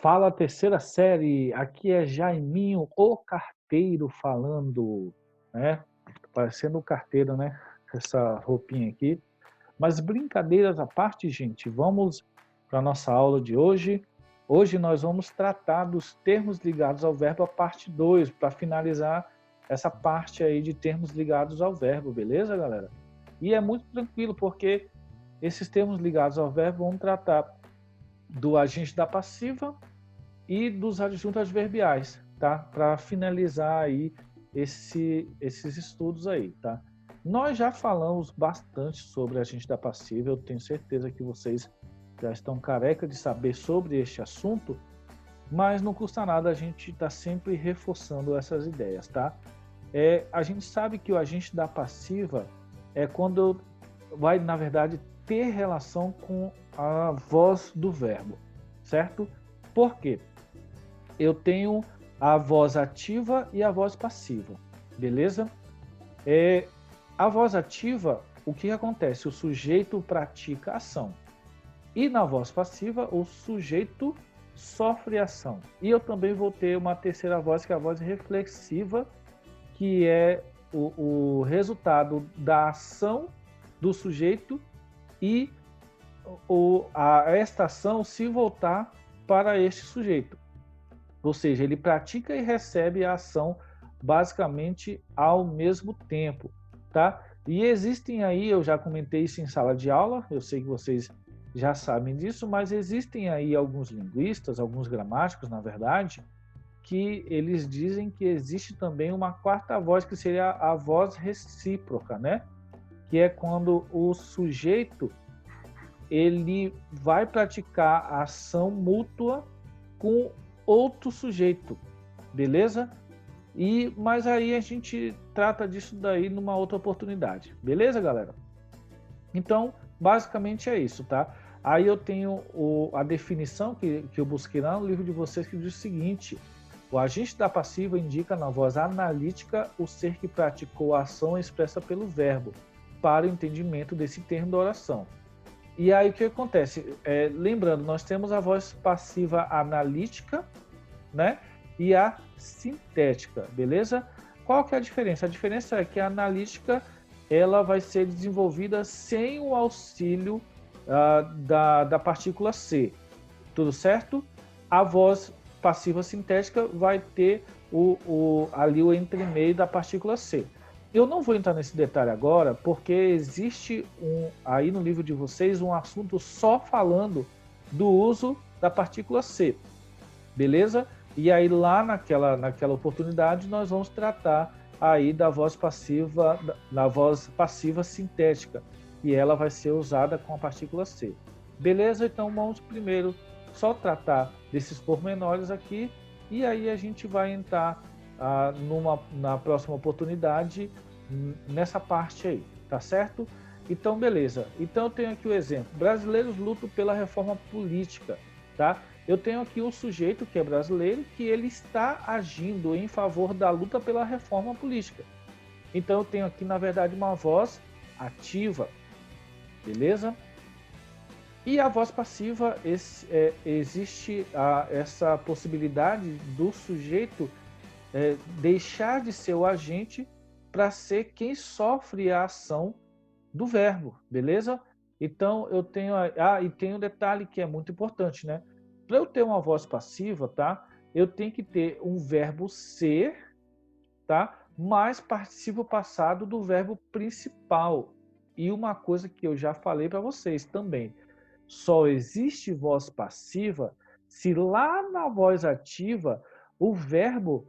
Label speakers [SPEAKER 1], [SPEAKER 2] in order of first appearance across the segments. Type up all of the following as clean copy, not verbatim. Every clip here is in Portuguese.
[SPEAKER 1] Fala, terceira série, aqui é Jaiminho, o carteiro falando, né? Parecendo o carteiro, né? Essa roupinha aqui. Mas brincadeiras à parte, gente, vamos para a nossa aula de hoje. Hoje nós vamos tratar dos termos ligados ao verbo, a parte 2, para finalizar essa parte aí de termos ligados ao verbo, beleza, galera? E é muito tranquilo, porque esses termos ligados ao verbo vão tratar do agente da passiva e dos adjuntos adverbiais, tá? Para finalizar aí esses estudos aí, tá? Nós já falamos bastante sobre agente da passiva, eu tenho certeza que vocês já estão careca de saber sobre este assunto, mas não custa nada a gente estar sempre reforçando essas ideias, tá? A gente sabe que o agente da passiva é quando vai, na verdade, ter relação com a voz do verbo, certo? Por quê? Eu tenho a voz ativa e a voz passiva, beleza? A voz ativa, o que acontece? O sujeito pratica ação. E na voz passiva, o sujeito sofre ação. E eu também vou ter uma terceira voz, que é a voz reflexiva, que é o resultado da ação do sujeito e esta ação se voltar para este sujeito. Ou seja, ele pratica e recebe a ação basicamente ao mesmo tempo, tá? E existem aí, eu já comentei isso em sala de aula, eu sei que vocês já sabem disso, mas existem aí alguns linguistas, alguns gramáticos, na verdade, que eles dizem que existe também uma quarta voz, que seria a voz recíproca, né? Que é quando o sujeito ele vai praticar a ação mútua com outro sujeito, beleza? Mas aí a gente trata disso daí numa outra oportunidade, beleza, galera? Então, basicamente é isso, tá? Aí eu tenho a definição que eu busquei lá no livro de vocês, que diz o seguinte: o agente da passiva indica na voz analítica o ser que praticou a ação expressa pelo verbo, para o entendimento desse termo da oração. E aí o que acontece? Lembrando, nós temos a voz passiva analítica, né? E a sintética, beleza? Qual que é a diferença? A diferença é que a analítica ela vai ser desenvolvida sem o auxílio da partícula C, tudo certo? A voz passiva sintética vai ter ali o entremeio da partícula C. Eu não vou entrar nesse detalhe agora, porque existe aí no livro de vocês um assunto só falando do uso da partícula C, beleza? E aí lá naquela oportunidade nós vamos tratar aí da voz passiva sintética, e ela vai ser usada com a partícula C. Beleza? Então vamos primeiro só tratar desses pormenores aqui, e aí a gente vai entrar na próxima oportunidade nessa parte aí, tá certo? Então, beleza. Então eu tenho aqui o exemplo: brasileiros lutam pela reforma política, tá? Eu tenho aqui um sujeito que é brasileiro, que ele está agindo em favor da luta pela reforma política. Então eu tenho aqui, na verdade, uma voz ativa, beleza? E a voz passiva, existe essa possibilidade do sujeito deixar de ser o agente para ser quem sofre a ação do verbo, beleza? Então eu tenho e tem um detalhe que é muito importante, né? Para eu ter uma voz passiva, tá? Eu tenho que ter um verbo ser, tá? Mais participo passado do verbo principal. E uma coisa que eu já falei para vocês também: só existe voz passiva se lá na voz ativa o verbo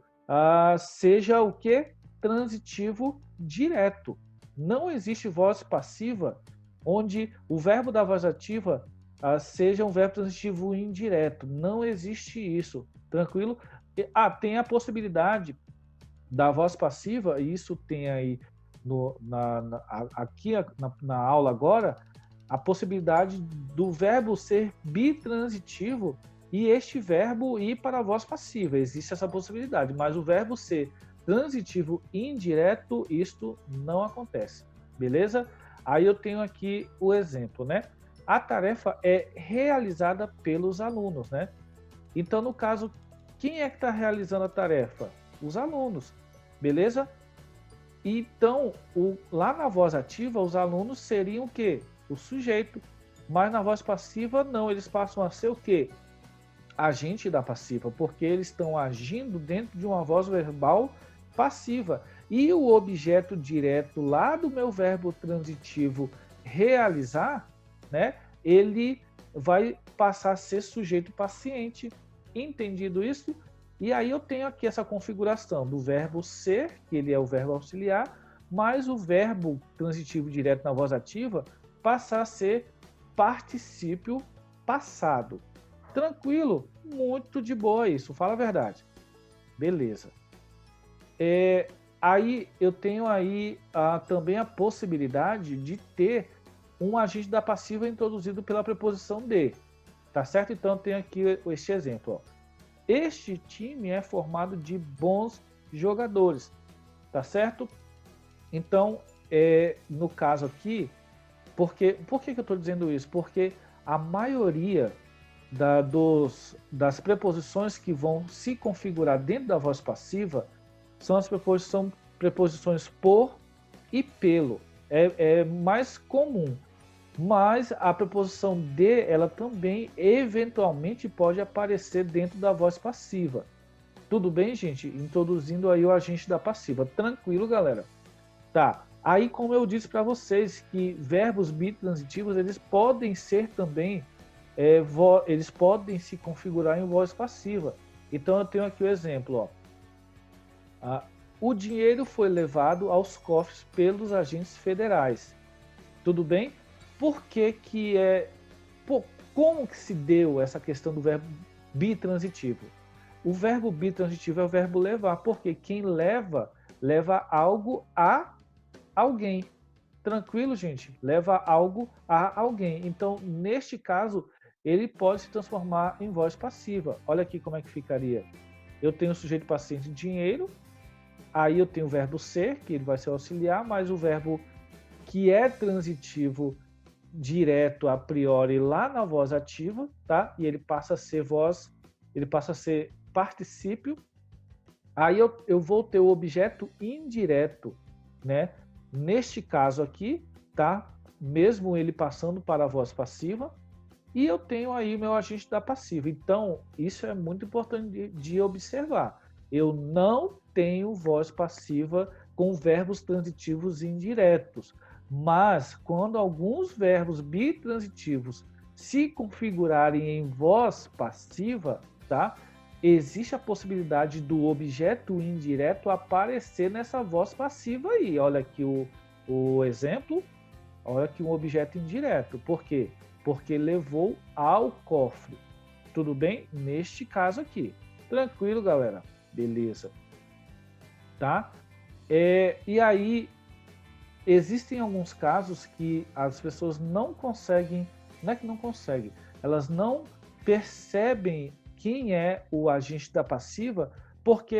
[SPEAKER 1] seja o que? Transitivo direto. Não existe voz passiva onde o verbo da voz ativa seja um verbo transitivo indireto. Não existe isso. Tranquilo? Tem a possibilidade da voz passiva, e isso tem aí aqui na aula agora, a possibilidade do verbo ser bitransitivo e este verbo ir para a voz passiva. Existe essa possibilidade, mas o verbo ser transitivo indireto, isto não acontece, beleza? Aí eu tenho aqui o exemplo, né? A tarefa é realizada pelos alunos, né? Então, no caso, quem é que está realizando a tarefa? Os alunos, beleza? Então, lá na voz ativa, os alunos seriam o quê? O sujeito. Mas na voz passiva, não, eles passam a ser o quê? Agente da passiva, porque eles estão agindo dentro de uma voz verbal passiva. E o objeto direto lá do meu verbo transitivo realizar, né? Ele vai passar a ser sujeito paciente. Entendido isso? E aí eu tenho aqui essa configuração do verbo ser, que ele é o verbo auxiliar, mais o verbo transitivo direto na voz ativa passar a ser particípio passado. Tranquilo? Muito de boa isso, fala a verdade. Beleza. Aí eu tenho aí também a possibilidade de ter um agente da passiva introduzido pela preposição de. Tá certo? Então tem aqui este exemplo. Ó. Este time é formado de bons jogadores. Tá certo? Então, no caso aqui, por que eu estou dizendo isso? Porque a maioria das preposições que vão se configurar dentro da voz passiva são as preposições por e pelo. É mais comum. Mas a preposição de, ela também eventualmente pode aparecer dentro da voz passiva. Tudo bem, gente? Introduzindo aí o agente da passiva. Tranquilo, galera? Tá. Aí, como eu disse para vocês, que verbos bitransitivos, eles podem ser também, eles podem se configurar em voz passiva. Então, eu tenho aqui o exemplo. Ó. O dinheiro foi levado aos cofres pelos agentes federais. Tudo bem? Por que que como que se deu essa questão do verbo bitransitivo? O verbo bitransitivo é o verbo levar, porque quem leva algo a alguém. Tranquilo, gente? Leva algo a alguém. Então, neste caso, ele pode se transformar em voz passiva. Olha aqui como é que ficaria. Eu tenho o sujeito paciente dinheiro, aí eu tenho o verbo ser, que ele vai ser auxiliar, mais o verbo que é transitivo direto a priori lá na voz ativa, tá? E ele passa a ser particípio. Aí eu vou ter o objeto indireto, né? Neste caso aqui, tá? Mesmo ele passando para a voz passiva, e eu tenho aí meu agente da passiva. Então, isso é muito importante de observar. Eu não tenho voz passiva com verbos transitivos indiretos. Mas, quando alguns verbos bitransitivos se configurarem em voz passiva, tá? Existe a possibilidade do objeto indireto aparecer nessa voz passiva aí. Olha aqui o exemplo. Olha aqui um objeto indireto. Por quê? Porque levou ao cofre. Tudo bem? Neste caso aqui. Tranquilo, galera? Beleza. Tá? E aí, existem alguns casos que as pessoas não conseguem, não é que não conseguem, elas não percebem quem é o agente da passiva, porque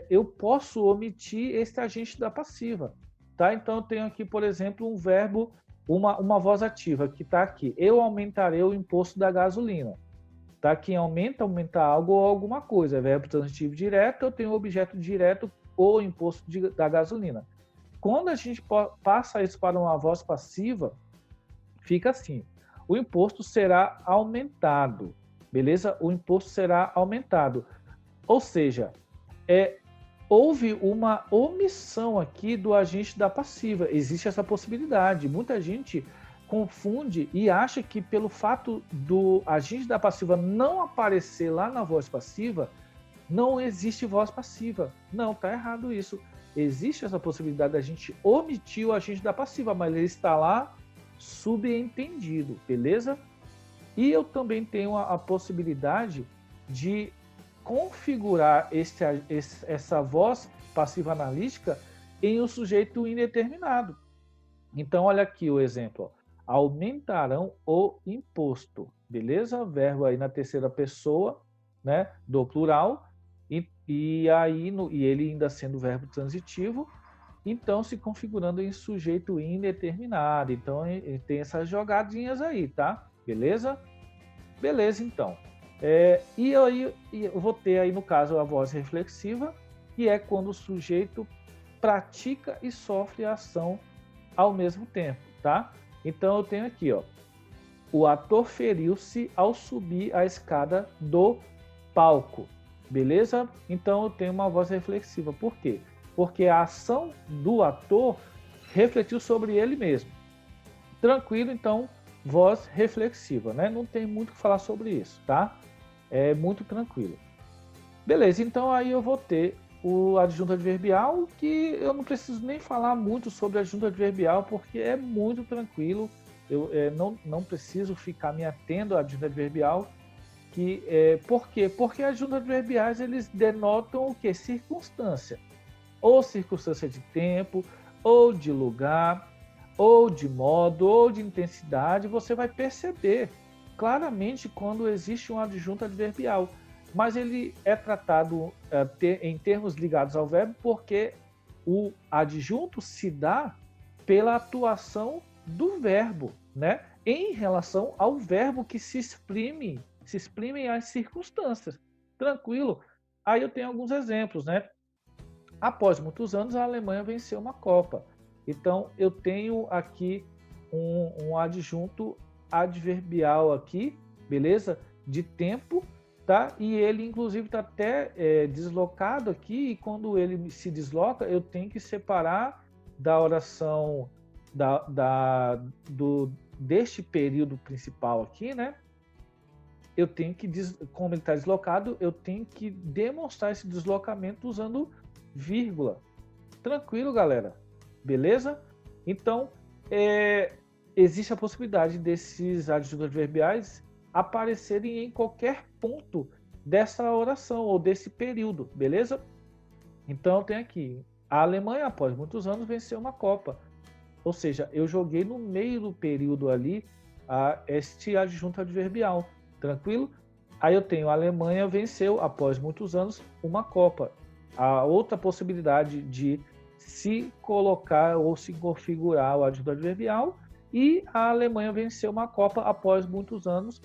[SPEAKER 1] eu posso omitir esse agente da passiva. Tá? Então, eu tenho aqui, por exemplo, um verbo, uma voz ativa, que está aqui. Eu aumentarei o imposto da gasolina. Tá? Quem aumenta algo ou alguma coisa. É verbo transitivo direto, eu tenho o objeto direto ou imposto da gasolina. Quando a gente passa isso para uma voz passiva, fica assim. O imposto será aumentado. Beleza? O imposto será aumentado. Ou seja, houve uma omissão aqui do agente da passiva. Existe essa possibilidade. Muita gente confunde e acha que pelo fato do agente da passiva não aparecer lá na voz passiva, não existe voz passiva. Não, está errado isso. Existe essa possibilidade da gente omitir o agente da passiva, mas ele está lá subentendido, beleza? E eu também tenho a possibilidade de configurar essa voz passiva analítica em um sujeito indeterminado. Então, olha aqui o exemplo. Aumentarão o imposto, beleza? Verbo aí na terceira pessoa, né, do plural, e ele ainda sendo verbo transitivo, então se configurando em sujeito indeterminado. Então, tem essas jogadinhas aí, tá? Beleza? Beleza, então. E aí eu vou ter aí, no caso, a voz reflexiva, que é quando o sujeito pratica e sofre a ação ao mesmo tempo, tá? Então eu tenho aqui, ó, o ator feriu-se ao subir a escada do palco, beleza? Então eu tenho uma voz reflexiva. Por quê? Porque a ação do ator refletiu sobre ele mesmo. Tranquilo, então, voz reflexiva, né? Não tem muito o que falar sobre isso, tá? É muito tranquilo. Beleza, então aí eu vou ter o adjunto adverbial, que eu não preciso nem falar muito sobre adjunto adverbial, porque é muito tranquilo. Eu não preciso ficar me atendo ao adjunto adverbial. Por quê? Porque adjuntos adverbiais, eles denotam o quê? Circunstância. Ou circunstância de tempo, ou de lugar, ou de modo, ou de intensidade. Você vai perceber claramente quando existe um adjunto adverbial. Mas ele é tratado em termos ligados ao verbo, porque o adjunto se dá pela atuação do verbo, né? Em relação ao verbo que se exprimem as circunstâncias. Tranquilo? Aí eu tenho alguns exemplos, né? Após muitos anos, a Alemanha venceu uma Copa. Então, eu tenho aqui um adjunto adverbial aqui, beleza? De tempo, tá? E ele, inclusive, está até deslocado aqui, e quando ele se desloca, eu tenho que separar da oração deste período principal aqui, né? Eu tenho que, como ele está deslocado, eu tenho que demonstrar esse deslocamento usando vírgula. Tranquilo, galera? Beleza? Então, existe a possibilidade desses adjuntos adverbiais aparecerem em qualquer ponto dessa oração ou desse período, beleza? Então, tem aqui, a Alemanha, após muitos anos, venceu uma Copa. Ou seja, eu joguei no meio do período ali este adjunto adverbial. Tranquilo? Aí eu tenho a Alemanha venceu, após muitos anos, uma Copa. A outra possibilidade de se colocar ou se configurar o adjunto adverbial, e a Alemanha venceu uma Copa após muitos anos,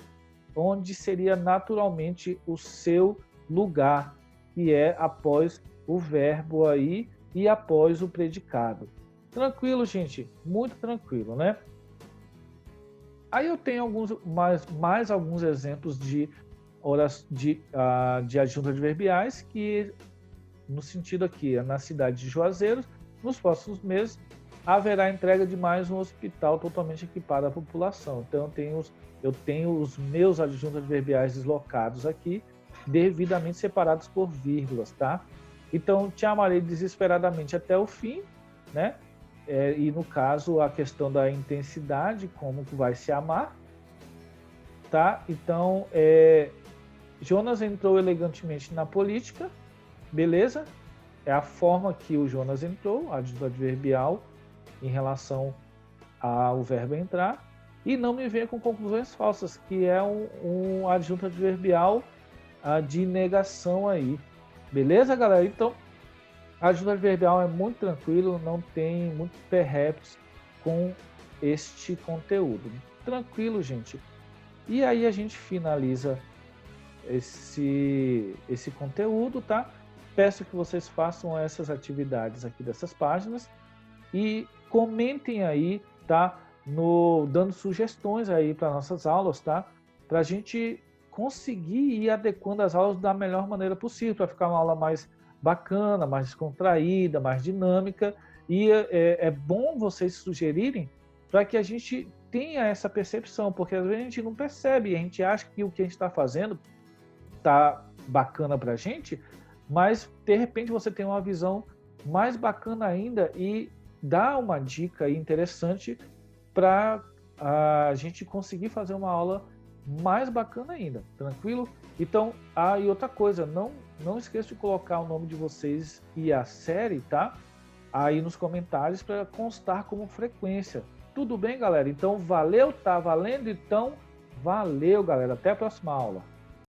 [SPEAKER 1] onde seria naturalmente o seu lugar, que é após o verbo aí e após o predicado. Tranquilo, gente? Muito tranquilo, né? Aí eu tenho mais alguns exemplos de adjuntos adverbiais, que no sentido aqui, na cidade de Juazeiro, nos próximos meses, haverá entrega de mais um hospital totalmente equipado à população. Então eu tenho os meus adjuntos adverbiais deslocados aqui, devidamente separados por vírgulas, tá? Então, te amarei desesperadamente até o fim, né? E no caso, a questão da intensidade, como vai se amar, tá? Então, Jonas entrou elegantemente na política, beleza? É a forma que o Jonas entrou, adjunto adverbial, em relação ao verbo entrar. E não me venha com conclusões falsas, que é um adjunto adverbial de negação aí. Beleza, galera? Então, adjunto adverbial é muito tranquilo, não tem muitos perreps com este conteúdo. Tranquilo, gente. E aí a gente finaliza esse conteúdo, tá? Peço que vocês façam essas atividades aqui dessas páginas e comentem aí, tá? Dando sugestões aí para nossas aulas, tá? Para a gente conseguir ir adequando as aulas da melhor maneira possível, para ficar uma aula mais bacana, mais descontraída, mais dinâmica. E é bom vocês sugerirem para que a gente tenha essa percepção, porque às vezes a gente não percebe, a gente acha que o que a gente está fazendo tá bacana para a gente, mas de repente você tem uma visão mais bacana ainda e dá uma dica aí interessante para a gente conseguir fazer uma aula mais bacana ainda, tranquilo? Então, e outra coisa, não esqueça de colocar o nome de vocês e a série, tá? Aí nos comentários para constar como frequência. Tudo bem, galera? Então, valeu, tá valendo? Então, valeu, galera. Até a próxima aula.